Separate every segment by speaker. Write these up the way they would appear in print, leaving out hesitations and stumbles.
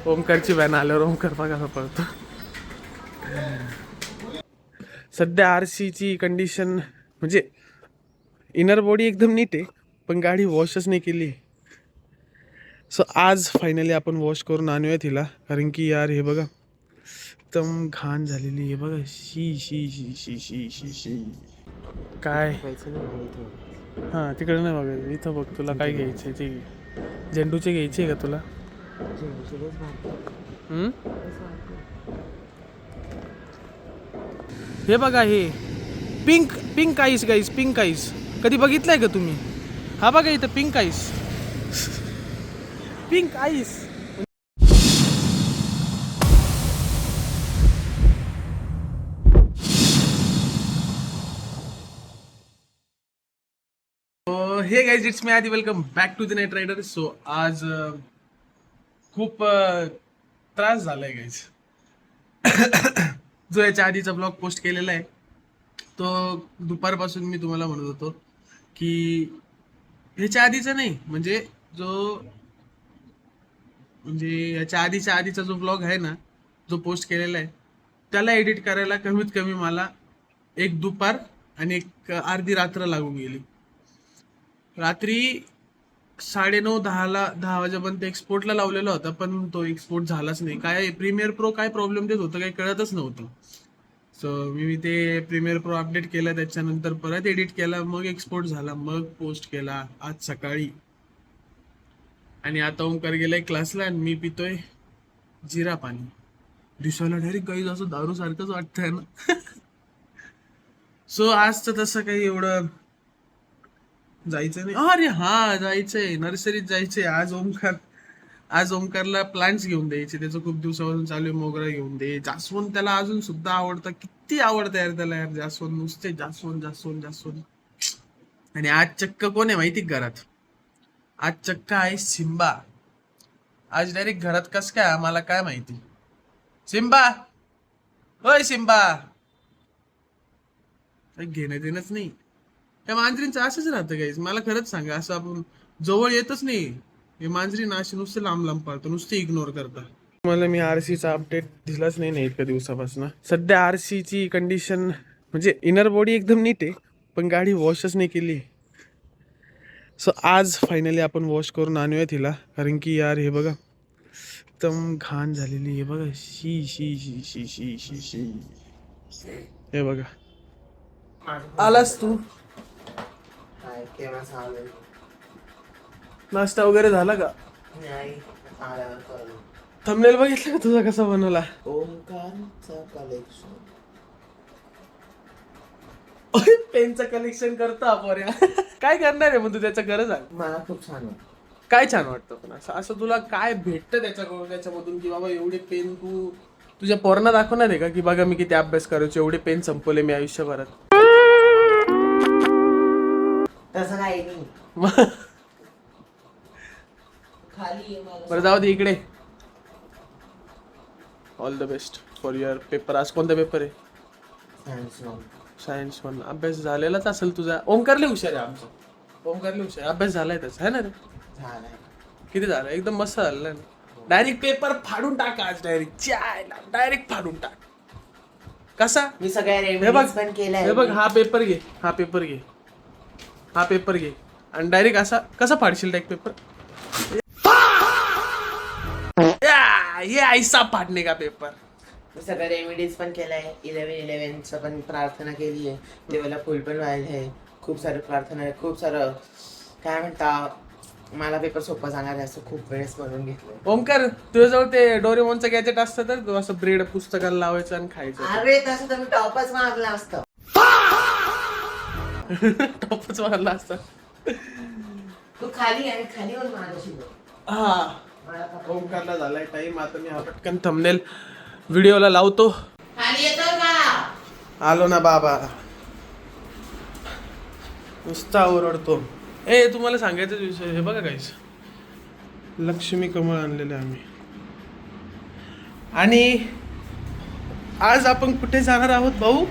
Speaker 1: ओमकारची van आल्यावर ओमकार बघा पळतो. सध्या आरसीची कंडिशन म्हणजे इनर बॉडी एकदम नीट आहे, पण गाडी वॉशच नाही केली. सो आज फायनली आपण वॉश करून आणूया तिला, कारण की यार हे बघा एकदम घाण झालेली आहे बघा. शी शी शी शी शी शी शी काय. हां तिकडे नाही बघायचं, इथं बघ. तुला काय घ्यायचं ते झेंडूचे घ्यायचे का तुला? हे बघा हे pink pink ice guys, pink ice कधी बघितलंय का तुम्ही? हा बघा इथं pink ice, pink ice. Hey guys, it's me Aadhi. Welcome back to the night rider. So आज खूप त्रास झालाय गाईज. जो याच्या आधीचा ब्लॉग पोस्ट केलेला आहे तो दुपारपासून मी तुम्हाला म्हणत होतो की ह्याच्या आधीचा नाही, म्हणजे याच्या आधीचा जो ब्लॉग आहे ना, जो पोस्ट केलेला आहे, त्याला एडिट करायला कमीत कमी मला एक दुपार आणि एक अर्धी रात्र लागून गेली. रात्री 9:30 वाजेपर्यंत एक्सपोर्टला लावलेला होता, पण तो एक्सपोर्ट झालाच नाही. काय प्रीमियर प्रो काय प्रॉब्लेम देत होतं काही कळतच नव्हतं. सो मी ते प्रीमियर प्रो अपडेट केला, त्याच्यानंतर परत एडिट केला, मग एक्सपोर्ट झाला, मग पोस्ट केला आज सकाळी. आणि आता ओमकार गेलाय क्लासला आणि मी पितोय जिरा पाणी. दिसायला डायरेक्ट गाईज असं दारू सारखंच वाटतंय ना. सो आज तर तसं काही एवढं जायचं नाही. अरे हा जायचंय, नर्सरीत जायचंय आज ओमकारला प्लांट्स घेऊन द्यायचे. त्याचं खूप दिवसापासून चालू आहे, मोगरा घेऊन दे, जास्वंद त्याला अजून सुद्धा आवडतं. किती आवडतं यार त्याला यार जास्वंद, नुसते जास्वंद जास्वंद जास्वंद. आणि आज चक्क कोण आहे माहिती घरात? आज चक्क आहे सिम्बा. आज डायरेक्ट घरात कस काय मला काय माहिती. सिम्बा, होय सिम्बा. घेणं देणंच नाही त्या मांजरींचं. असंच राहतं गाईज, मला खरंच सांगा. असं आपण जवळ येतच नाही. हे मांजरी ना अशी नुसते लांब लांब पाळतो, नुसते इग्नोर करता. मला मी आरसीचा अपडेट दिलाच नाही इतक्या दिवसापासून. सध्या आरसीची कंडिशन म्हणजे इनर बॉडी एकदम नीट आहे, पण गाडी वॉशच नाही केली. सो आज फायनली आपण वॉश करून आणूया तिला, कारण की यार हे बघा एकदम घाण झालेली आहे बघा. शी शी शी शी शी शी शी. हे बघा. आलास तू? नाश्ता वगैरे झाला का? थंबनेल बघितलं का तुझा कसा बनवला?
Speaker 2: ओमकारचा कलेक्शन.
Speaker 1: पेनचं कलेक्शन करतो आपण. काय करणार आहे मग तू त्याचं? गरज आहे.
Speaker 2: मला खूप छान वाटतं.
Speaker 1: काय छान वाटतं पण असं तुला काय भेटतं त्याच्यामधून की बाबा एवढे पेन तू तुझ्या पोरांना दाखवणार आहे का की बघा मी किती अभ्यास करायचो, एवढे पेन संपवले मी आयुष्यभरात?
Speaker 2: तसं काही नाही. खाली
Speaker 1: बरं जाऊ दे, इकडे. All the best for your paper. आज कोणता पेपर आहे? सायन्स 1. अभ्यास झालेलाच असेल तुझा. ओमकारले हुशार आहे आमचा. ओमकारले हुशार, अभ्यास झालाय त्याचा, है ना रे?
Speaker 2: झालाय.
Speaker 1: किती झालं? एकदम मस्त झालं ना. डायरेक्ट पेपर फाडून टाक आज. डायरेक्ट फाडून टाक. कसा?
Speaker 2: मी सगळ्या
Speaker 1: हे बघ,
Speaker 2: रेमेडीज पण केल्या.
Speaker 1: हे बघ, हा पेपर घे, हा पेपर घे आणि डायरेक्ट असा कसा फाडशील डायरेक्ट पेपर? ये ऐसा फाडणे का पेपर.
Speaker 2: मी सगळ्या रेमेडीज पण केलाय. 11/11 पण प्रार्थना केली आहे. देवाला फुल पण वाहिलं आहे. खूप सारं प्रार्थना आहे. खूप सारं काय म्हणता, मला पेपर सोपा जाणार आहे असं खूप वेळेस बनवून घेतलं.
Speaker 1: ओमकार, तुझ्याजवळ ते डोरेमॉनचं गॅजेट असतं तर तू असं ब्रेड पुस्तकाला लावायचं आणि खायचं.
Speaker 2: अरे तसं तुम्ही टॉपच मारलं असतं.
Speaker 1: टॉपच मारला असता.
Speaker 2: तू खाली आणि खालीवर मारलं शिकव.
Speaker 1: हा, ओमकारला झालाय टाइम. आता मी हा पटकन थंबनेल व्हिडिओला लावतो.
Speaker 2: खाली येतो का?
Speaker 1: आलो ना बाबा. नुसता ओरडतो. तुम्हाला सांगायचं विषय हे बघा गाईस, लक्ष्मी कमळ आणलेले आम्ही. आणि आज आपण कुठे जाणार आहोत भाऊ?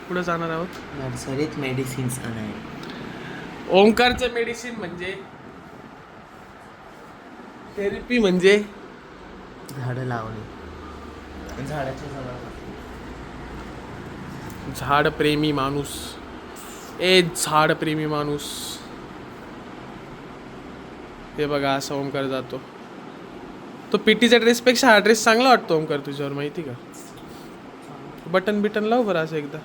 Speaker 1: कुठे जाणार आहोत?
Speaker 2: नर्सरीत मेडिसिन्स आणाय.
Speaker 1: ओमकारचं मेडिसिन म्हणजे थेरपी म्हणजे
Speaker 2: झाडं लावणे, झाडाच्या जवळ
Speaker 1: झाड प्रेमी माणूस, झाड प्रेमी माणूस. हे बघा असा ओमकार जातो. तो पीटीच्या ड्रेसपेक्षा हा ड्रेस चांगला वाटतो ओमकार तुझ्यावर, माहिती का? बटन बिटन लाव बरं असं एकदा,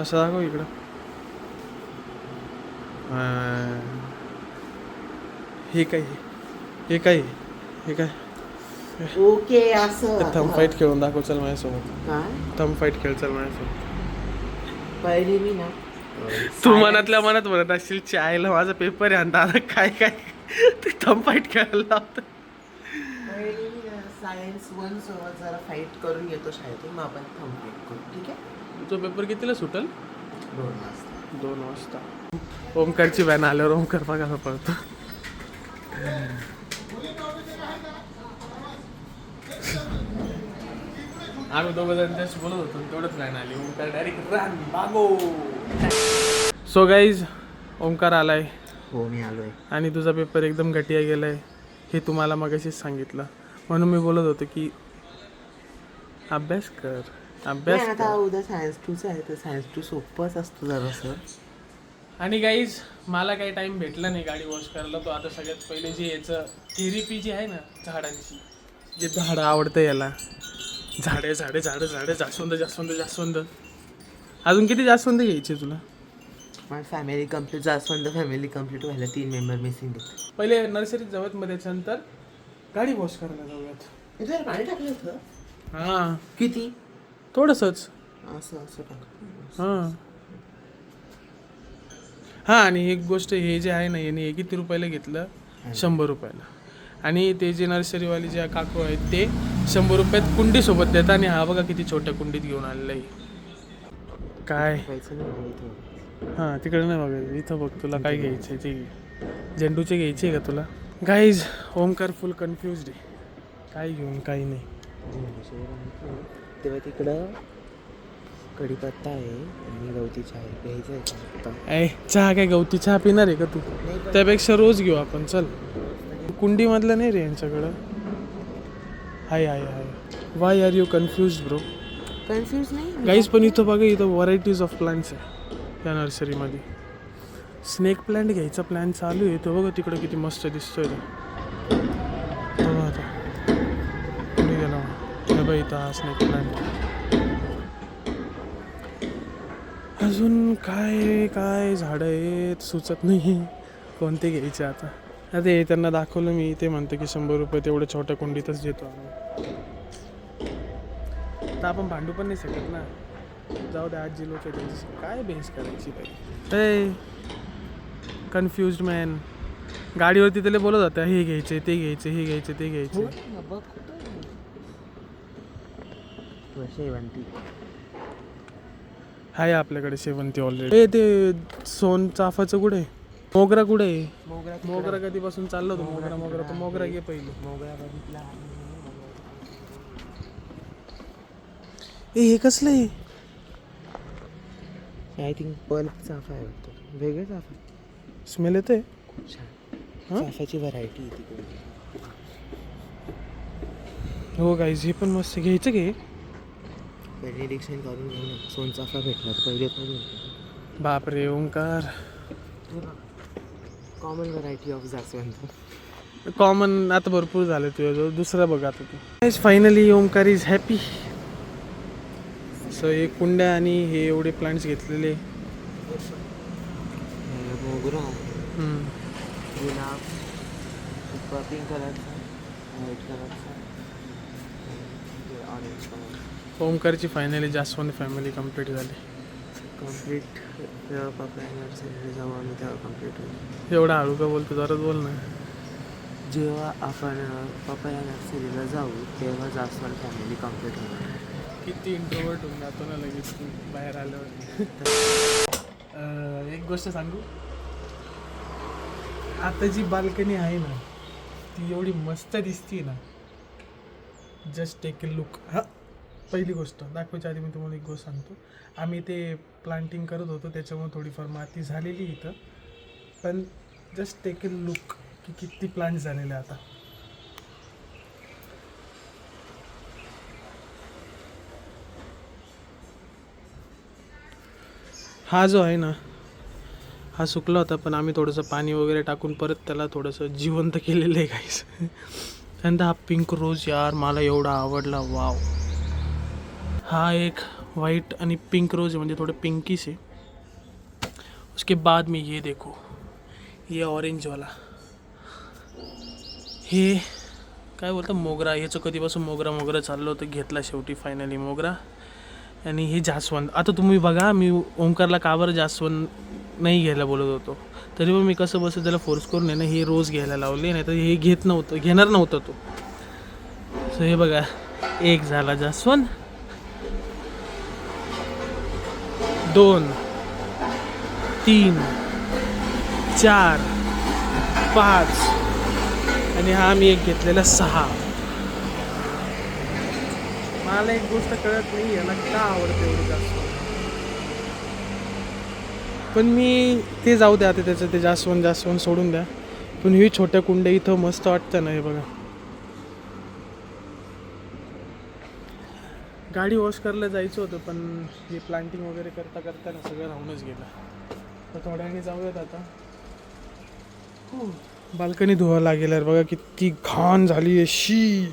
Speaker 1: असं दाखव इकडं. हे काय, हे काय, हे काय?
Speaker 2: ओके. असं
Speaker 1: थंब फाईट खेळून दाखव चल माझ्यासोबत.
Speaker 2: काय
Speaker 1: थंब फाईट खेळ चल माझ्यासोबत.
Speaker 2: पहिले मी ना
Speaker 1: तू मनातल्या मनात म्हणत असशील चायला माझा पेपर आहे आणि दादा काय काय ते थंब फाईट खेळायला लावतं.
Speaker 2: पहिले मी ना सायन्स 1 सोबत जरा फाईट करून येतो शाळेतून, मग आपण कम्प्लीट करू, ठीक आहे?
Speaker 1: तुझा पेपर कितीला सुटल?
Speaker 2: 2 वाजता.
Speaker 1: 2 वाजता. ओमकारची व्हॅन आल्यावर ओमकार बघा पडतो. आम्ही दोघं जण जस्ट बोलत होतो तेवढंच व्हॅन आली. ओमकार डायरेक्ट रन बागो. सो गाईज, ओमकार आलाय
Speaker 2: हो, मी आलोय.
Speaker 1: आणि तुझा पेपर एकदम घटिया गेलाय हे तुम्हाला मगाशीच सांगितलं. म्हणून मी बोलत होतो की अभ्यास कर, अभ्यास
Speaker 2: नाही, आता
Speaker 1: कर.
Speaker 2: उद्या सायन्स 2चं आहे, तर सायन्स 2 सोपंच असतं जरासं.
Speaker 1: आणि गाईज मला काही टाइम भेटला नाही गाडी वॉश करायला. तो आता सगळ्यात पहिले जे याचं थेरपी जी आहे ना झाडांची, जे झाडं आवडतं याला, झाडे झाडे झाडं झाडं, जास्वंद जास्वंद जास्वंद. अजून किती जास्वंद घ्यायचे तुला?
Speaker 2: माझी फॅमिली कम्प्लीट, जास्वंद फॅमिली कम्प्लीट व्हायला 3 मेंबर मिसिंग आहेत.
Speaker 1: पहिले नर्सरीत जाऊयात, मग त्याच्यानंतर गाडी वॉश करायला जाऊयात.
Speaker 2: इथे पाणी टाकलं होतं.
Speaker 1: हां,
Speaker 2: किती?
Speaker 1: थोडंसंच.
Speaker 2: असं असं टाक.
Speaker 1: हां हां. आणि एक गोष्ट, हे जे आहे ना, याने हे किती रुपयाला घेतलं? 100 रुपयाला. आणि ते जे नर्सरीवाले जे काकू आहेत ते 100 रुपयात कुंडीसोबत देतात. आणि हा बघा किती छोट्या कुंडीत घेऊन आलेला आहे. काय?
Speaker 2: पैसे नाही मला इथं.
Speaker 1: हां, तिकडे नाही बघायचं, इथं बघ. तुला काय घ्यायचं आहे ते? झेंडूचे घ्यायचे का तुला? गाईज, ओमकार फुल कन्फ्युज्ड आहे, काय घेऊन काही नाही.
Speaker 2: तेव्हा तिकडं कढीपत्ता आहे आणि गवती चहा आहे, घ्यायचं आहे का?
Speaker 1: चहा काय गवती चहा पिणार आहे का तू? त्यापेक्षा रोज घेऊ आपण, चल. कुंडीमधलं नाही रे यांच्याकडं. Hi hi hi. Why are you confuse bro?
Speaker 2: Confuse नाही
Speaker 1: गाईज, पण इथं बघा, इथं व्हरायटीज ऑफ प्लांट्स आहे या नर्सरीमध्ये. स्नेक प्लांट घ्यायचा प्लॅन चालू आहे. तो बघा तिकडं किती मस्त दिसतोय तो. बघा आता कुठे गेला हे बघ, इथं हा स्नेक प्लांट. अजून काय काय झाडं आहेत सुचत नाही कोणते घ्यायचे आता. अरे त्यांना दाखवलं मी, ते म्हणतं की 100 रुपये तेवढ्या छोट्या कुंडीतच देतो आम्ही. तर आपण भांडू पण नाही शकत ना. जाऊ दे, आजी लोक त्यांची काय बेन्स करायची पाहिजे. Confused man. गाडीवरती त्याला बोलत होता हे घ्यायचे ते घ्यायचे, हे घ्यायचे ते घ्यायचे. हाय आपल्याकडे शेवंती ऑलरेडी. ते सोन चाफाचं कुठे? मोगरा कुठे आहे? मोगरा कधीपासून चाललो होतो. मोगरा तो मोगरा घे पहिले.
Speaker 2: मोगरा बघितला.
Speaker 1: हे कसलं आहे?
Speaker 2: आय थिंक पर्ल चाफा आहे वाटतं. वेगळं चाफा.
Speaker 1: स्मेल येते.
Speaker 2: खूप छान. चाफ्याची व्हरायटी आहे तिकडे.
Speaker 1: हो गाईज, हे पण मस्त घ्यायचं घे.
Speaker 2: पहिले रिक्षाने करून घेऊ ना. सोनचाफा भेटला तर पहिले करून.
Speaker 1: बापरे ओंकार,
Speaker 2: कॉमन व्हरायटी ऑफ जास्वंद.
Speaker 1: कॉमन आता भरपूर झालं तुझ्याजवळ. दुसरा बघ आता तू. Finally Omkar is happy. So हे कुंड्या आणि हे एवढे प्लांट्स घेतलेले.
Speaker 2: मोगरा, गुलाब, पिंक कलरचा, व्हाईट कलरचा, ऑरेंज कलर.
Speaker 1: ओमकारची फायनली जास्वंद फॅमिली कंप्लीट झाली.
Speaker 2: कम्प्लीट. जेव्हा पपया नर्सरीला जाऊ आम्ही तेव्हा कम्प्लीट होईल.
Speaker 1: एवढा हळू का बोलतो, जरा बोल ना.
Speaker 2: जेव्हा आपण पपया नर्सरीला जाऊ तेव्हा जास्वंद फॅमिली कम्प्लीट होणार.
Speaker 1: किती इंट्रोवर्ट होऊन जातो ना लगेच बाहेर आल्यावर. एक गोष्ट सांगू, आता जी बाल्कनी आहे ना ती एवढी मस्त दिसते ना. Just take a look. हां, पहिली गोष्ट दाखवायच्या आधी मी तुम्हाला एक गोष्ट सांगतो. आम्ही ते प्लांटिंग करत होतो त्याच्यामुळे थोडीफार माती झालेली इथं. पण जस्ट टेक अ लुक की किती प्लांट झालेले आता. हा जो आहे ना हा सुकला होता, पण आम्ही थोडंसं पाणी वगैरे टाकून परत त्याला थोडंसं जिवंत केलेलं आहे गाईस. त्यानंतर हा पिंक रोज यार मला एवढा आवडला, वाव. हा एक वाइट आणि पिंक रोज है, म्हणजे थोड़े पिंकिश है. उसके बाद में ये देखो, ये ऑरेंज वाला, हे काय बोलतं मोगरा. ह्याचं कधीपासून मोगरा मोगरा चाललं होतं, घेतला शेवटी फायनली मोगरा. आणि हे जास्वंद. आता तुम्ही बघा मी ओंकारला का बरं जास्वंद नाही घ्यायला बोलत होतो, तरी पण मी कसं बसं त्याला फोर्स करून आहे ना हे रोज घ्यायला लावले, नाही तर हे घेणार नव्हतं तो. सो हे बघा, एक झाला जास्वंद, 2 3 4 5 आणि हा मी एक घेतलेला 6. मला एक गोष्ट कळत नाही याला का आवडते एवढं जास्वंद, पण मी ते जाऊ द्या आता, त्याचं ते जास्वंद सोडून द्या. पण ही छोट्या कुंड्या इथं मस्त वाटतं ना, हे बघा. गाडी वॉश करायला जायचं होतं, पण हे प्लांटिंग वगैरे करता करता ना सगळं राहूनच गेलं. तर थोड्याने जाऊयात आता. बाल्कनी धुवा लागेल यार, बघा किती घाण झाली अशी.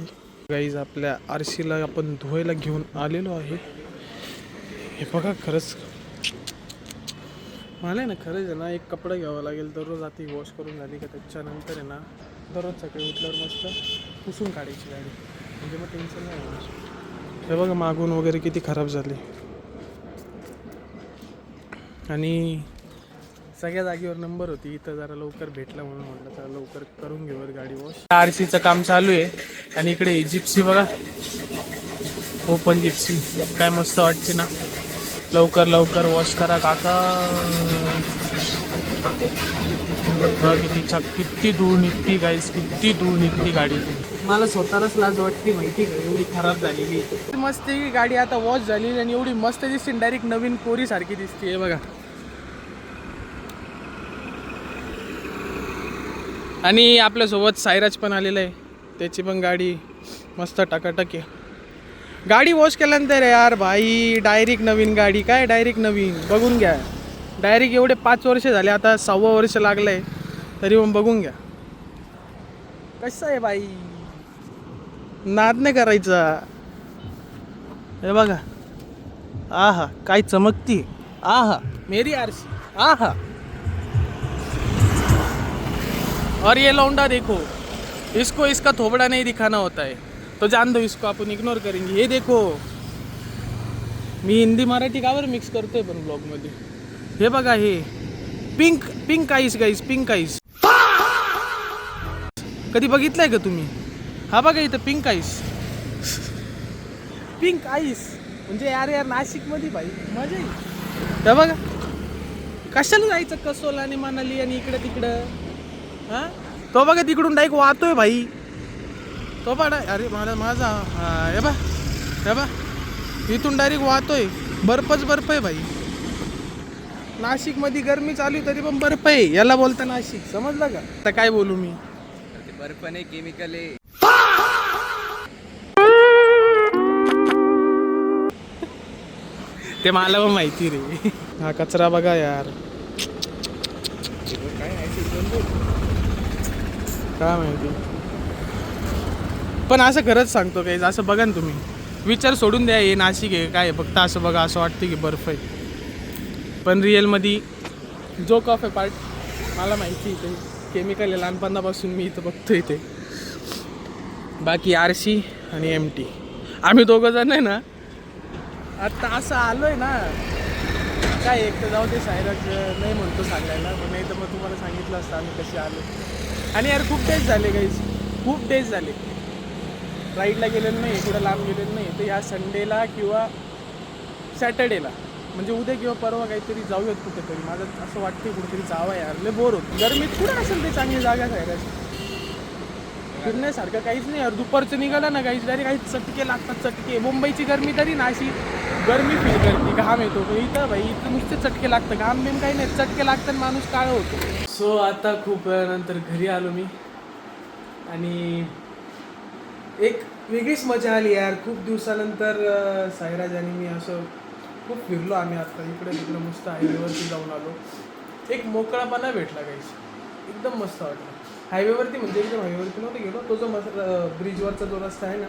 Speaker 1: गाईज आपल्या आरशीला आपण धुवायला घेऊन आलेलो आहे. हे बघा, खरंच मला आहे ना, खरंच आहे ना एक कपडा घ्यावा लागेल दररोज. आता वॉश करून झाली का त्याच्यानंतर आहे ना दररोज सकाळी उठल्यावर मस्त पुसून काढायची गाडी, म्हणजे मग टेन्शन नाही होणार. हे बघा मागून वगैरे किती खराब झाली. आणि सगळ्या जागेवर नंबर होती, इथं जरा लवकर भेटला म्हणून म्हटलं तर लवकर करून घेऊयात गाडी वॉश. आरसीचं काम चालू आहे आणि इकडे जिप्सी बघा, ओपन जिप्सी काय मस्त वाटते ना. लवकर लवकर वॉश करा काका. किती धूळ निघती गाईस, किती धूळ निघती गाडी. मला स्वतःलाच लाज वाटते माहिती का, एवढी खराब झालेली. मस्त ही गाडी आता वॉश झाली आणि एवढी मस्त दिसते, डायरेक्ट नवीन कोरी सारखी दिसते. हे बघा. आणि आपल्यासोबत सायराज पण आलेला आहे, त्याची पण गाडी मस्त टकाटक आहे. गाडी वॉश केल्यानंतर यार भाई डायरेक्ट नवीन गाडी, काय डायरेक्ट नवीन. बघून घ्या, डायरेक्ट एवढे 5 वर्ष झाले, आता 6वं वर्ष लागलं आहे, तरी पण बघून घ्या कसं आहे भाई. नाद नाही करायचा. हे बघा, आहा काय चमकती, आहा मेरी आरसी, आहा. और ये लौंडा देखो, इसको इसका थोबड़ा नहीं दिखाना होता है, तो जान दो इसको, अपन इग्नोर करेंगे. ये देखो, मी हिंदी मराठी का बरं मिक्स करतोय पण ब्लॉगमध्ये. हे बघा, हे pink ice guys, pink ice कधी बघितलंय का तुम्ही? हा बघा इथं पिंक आईस. पिंक आईस म्हणजे यार नाशिकमध्ये भाई मजा येईल. हे बघा, कशाला जायचं कसोल आणि मनाली आणि इकडं तिकडं. हां, तो बघा तिकडून डायरेक्ट वाहतोय भाई, तो बघा. अरे माझा हे बा इथून डायरेक्ट वाहतोय. बर्फच बर्फ आहे भाई. नाशिकमध्ये गरमी चालू तरी पण बर्फ आहे, याला बोलता नाशिक, समजलं का? आता काय बोलू मी,
Speaker 3: बर्फ नाही केमिकल आहे.
Speaker 1: ते मला पण माहिती रे. हा कचरा बघा यार, काय माहिती. पण असं खरंच सांगतो काही, असं बघा ना तुम्ही, विचार सोडून द्या हे नाशिक आहे काय, फक्त असं बघा असं वाटतं की बर्फ आहे, पण रिअलमध्ये जोक ऑफ ए पार्ट मला माहिती आहे ते केमिकल आहे. लहानपणापासून मी इथं बघतो इथे. बाकी आरसी आणि MT आम्ही दोघं जण आहे ना, आता असं आलो आहे ना काय. एक तर जाऊ दे सायराज नाही म्हणतो सांगायला, पण नाही तर मग तुम्हाला सांगितलं असतं आम्ही कसे आलो. आणि यार खूप डेज झाले गाईस, खूप डेज झाले राईडला गेलेलं नाही, कुठं लांब गेलेलं नाही. तर या संडेला किंवा सॅटर्डेला, म्हणजे उद्या किंवा परवा काहीतरी जाऊयात कुठेतरी. माझं असं वाटतं कुठेतरी जावं यार, लय बोर होतं. गरमीत कुठं असेल ते चांगली जागा सायराज. फिरण्यासारखं काहीच नाही यार. दुपारचं निघालं ना काहीच तरी काही चटके लागतात चटके. मुंबईची गरमी तरी ना अशी गरमी फील करते, घाम येतो. पण इथं भाई इथं नुसते चटके लागतं, घाम बिम काही नाही, चटके लागतात माणूस काळं होतो. सो आता खूप वेळानंतर घरी आलो मी आणि एक वेगळीच मजा आली यार. खूप दिवसानंतर साईराज आणि मी असं खूप फिरलो आम्ही. आता इकडे तिकडे मस्त हायवेवरती जाऊन आलो. एक मोकळापणा भेटला काहीच, एकदम मस्त वाटलं. हायवेवरती म्हणजे एकदम हायवेवरती नव्हते गेलो, तो जो ब्रिजवरचा जो रस्ता आहे ना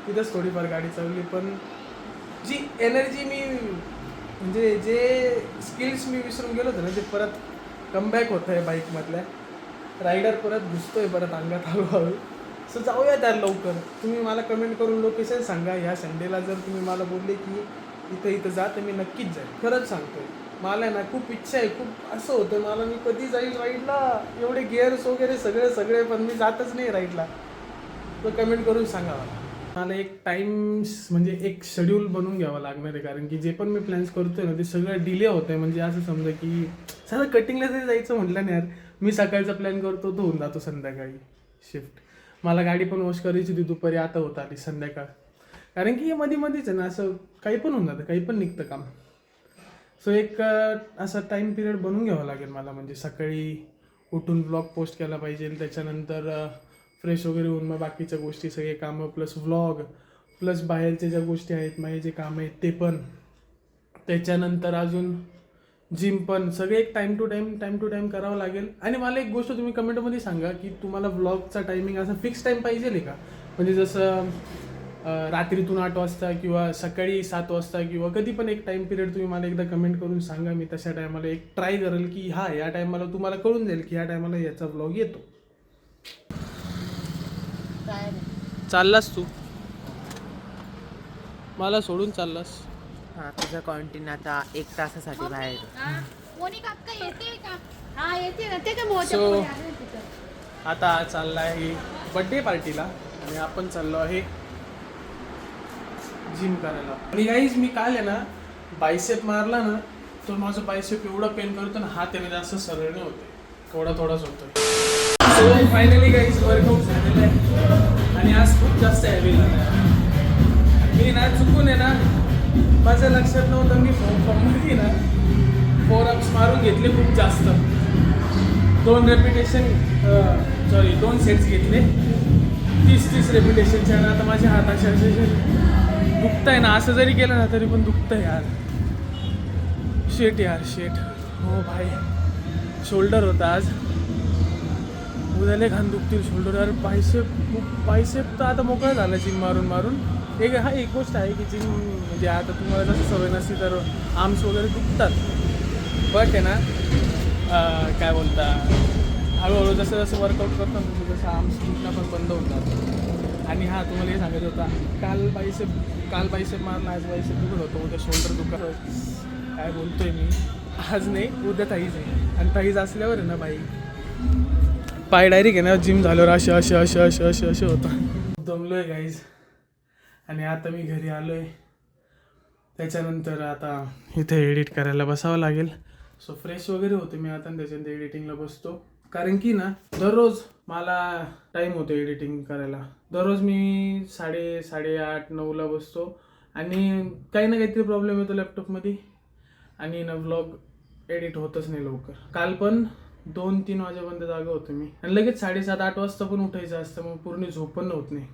Speaker 1: तिथंच थोडीफार गाडी चालली. पण जी एनर्जी मी म्हणजे जे स्किल्स मी विसरून गेलो होतो ना ते परत कमबॅक होत आहे बाईकमधल्या. रायडर परत घुसतोय परत अंगात हळूहळू. सो जाऊया त्याला लवकर. तुम्ही मला कमेंट करून लोकेशन सांगा. ह्या संडेला जर तुम्ही मला बोलले की इथं जा तर मी नक्कीच जाईल. खरंच सांगतोय, मला ना खूप इच्छा आहे. खूप असं होतं मला मी कधी जाईल राईडला, एवढे गिअर्स वगैरे सगळे पण मी जातच नाही राईडला. तर कमेंट करून सांगा मला एक टाईम्स म्हणजे एक शेड्यूल बनवून घ्यावं लागणार आहे. कारण की जे पण मी प्लॅन्स करतोय ना ते सगळं डिले होत आहे. म्हणजे असं समजा की साधं कटिंगला जरी जायचं म्हटलं ना यार, मी सकाळचा प्लॅन करतो तो होऊन जातो संध्याकाळी शिफ्ट. मला गाडी पण वॉश करायची होती दुपारी, आता होत आली संध्याकाळ. कारण की मधीच आहे ना असं काही पण होऊन जातं, काही पण निघतं काम. सो एक असा टाईम पिरियड बनवून घ्यावा लागेल मला. म्हणजे सकाळी उठून व्लॉग पोस्ट केला पाहिजे, त्याच्यानंतर फ्रेश वगैरे होऊन मग बाकीच्या गोष्टी सगळे कामं प्लस व्लॉग प्लस बाहेरच्या ज्या गोष्टी आहेत माझे जे कामं आहेत ते पण, त्याच्यानंतर अजून जिम पण, सगळे एक टाईम टू टाईम करावं लागेल. आणि मला एक गोष्ट तुम्ही कमेंटमध्ये सांगा की तुम्हाला व्लॉगचा टायमिंग असा फिक्स टाईम पाहिजे आहे का? म्हणजे जसं रात्रीतून 8 वाजता किंवा सकाळी 7 वाजता किंवा कधी पण एक टाईम पिरियड तुम्ही मला एकदा कमेंट करून सांगा. मी तशा टायमाला एक ट्राय करेल की या टायमाला तुम्हाला कळून जाईल की ह्या टायमाला याचा व्लॉग येतो. चाललास तू, मला सोडून चाललास?
Speaker 2: हा, तुझा कॉन्टिन्यू आता 1 तासासाठी बाहेर.
Speaker 1: सो आता चालला आहे बड्डे पार्टीला आणि आपण चाललो आहे जिम करायला. आणि गाईज मी काल आहे ना बायसेप मारला ना, तर माझं बायसेप एवढा पेन करतो ना, हात आहे ना जास्त सरळ नाही होते, थोडाच होतो. सो फायनली गाईज वर्कआउट झालेलं आहे आणि आज खूप जास्त हॅवी झालं आहे. मी ना चुकून आहे ना, माझ्या लक्षात नव्हतं, मी फॉर्ममध्ये ना 4 अप्स मारून घेतले खूप जास्त. 2 सेट्स घेतले 30 रेपिटेशनचे. आणि आता माझ्या हात अशा दुखत आहे ना, असं जरी केलं ना तरी पण दुखतं यार. शेट हो भाई, शोल्डर होता आज, उद्याला घाण दुखतील शोल्डर यार. बायसेप तर आता मोकळा झाला जिम मारून. एक गोष्ट आहे की जिम म्हणजे आता तुम्हाला जसं सवय नसती तर आर्म्स वगैरे दुखतात. बट आहे ना काय बोलता, हळूहळू जसं वर्कआउट करतो ना तसं आर्म्स दुखणं पण बंद होऊन जातं. आणि हा तुम्हाला हे सांगायचं होता, काल बायसेप मारला, आज बायसेप दुखत होतं, उद्या शोल्डर दुखत. काय बोलतोय मी, आज नाही उद्या थाईज आहे. आणि थाईज असल्यावर आहे ना बाई पाय डायरेक्ट आहे ना जिम झाल्यावर असे होतं. दमलो आहे गाईज. आणि आता मी घरी आलो आहे, त्याच्यानंतर आता इथे एडिट करायला बसावं लागेल. सो फ्रेश वगैरे होते मी आता, त्याच्यानंतर एडिटिंगला बसतो. कारण की ना दररोज मला टाईम होतो एडिटिंग करायला. दररोज मी 8:30, 9ला बसतो आणि काही ना काहीतरी प्रॉब्लेम येतो लॅपटॉपमध्ये आणि ना व्लॉग एडिट होतच नाही लवकर. काल पण 2-3 वाजेपर्यंत जागा होतो मी आणि लगेच 7:30, 8 वाजता पण उठायचं असतं. मग पूर्ण झोप पण होत नाही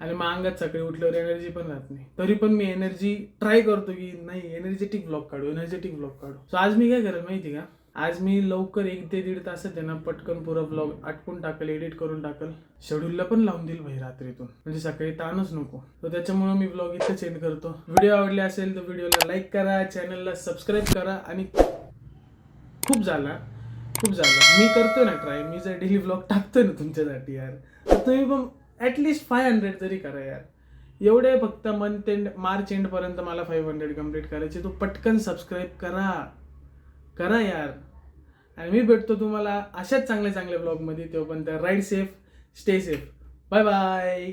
Speaker 1: आणि मग अंगात सकाळी उठल्यावर एनर्जी पण राहत नाही. तरी पण मी एनर्जी ट्राय करतो की नाही एनर्जेटिक ब्लॉग काढू. सो आज मी काय करेल माहिती का, आज मी लवकर 1 ते 1.5 तासात आहे ना पटकन पुरा ब्लॉग आटपून टाकेल, एडिट करून टाकेल. शेड्यूलला पण लावून देईल भाई रात्रीतून, म्हणजे सकाळी ताणच नको. तर त्याच्यामुळे मी ब्लॉग इथे चेंज करतो. व्हिडिओ आवडले असेल तर व्हिडिओला लाईक करा, चॅनलला सबस्क्राईब करा. आणि खूप झालं मी करतोय ना ट्राय, मी जर डेली ब्लॉग टाकतोय ना तुमच्यासाठी यार, तर तुम्ही पण ॲटलिस्ट 500 तरी करा यार. एवढे फक्त मार्च एंडपर्यंत मला 500 कंप्लीट करायचे. तो पटकन सबस्क्राईब करा यार. आणि मी भेटतो तुम्हाला अशाच चांगल्या ब्लॉगमध्ये. तोपर्यंत ride safe, stay safe, bye bye.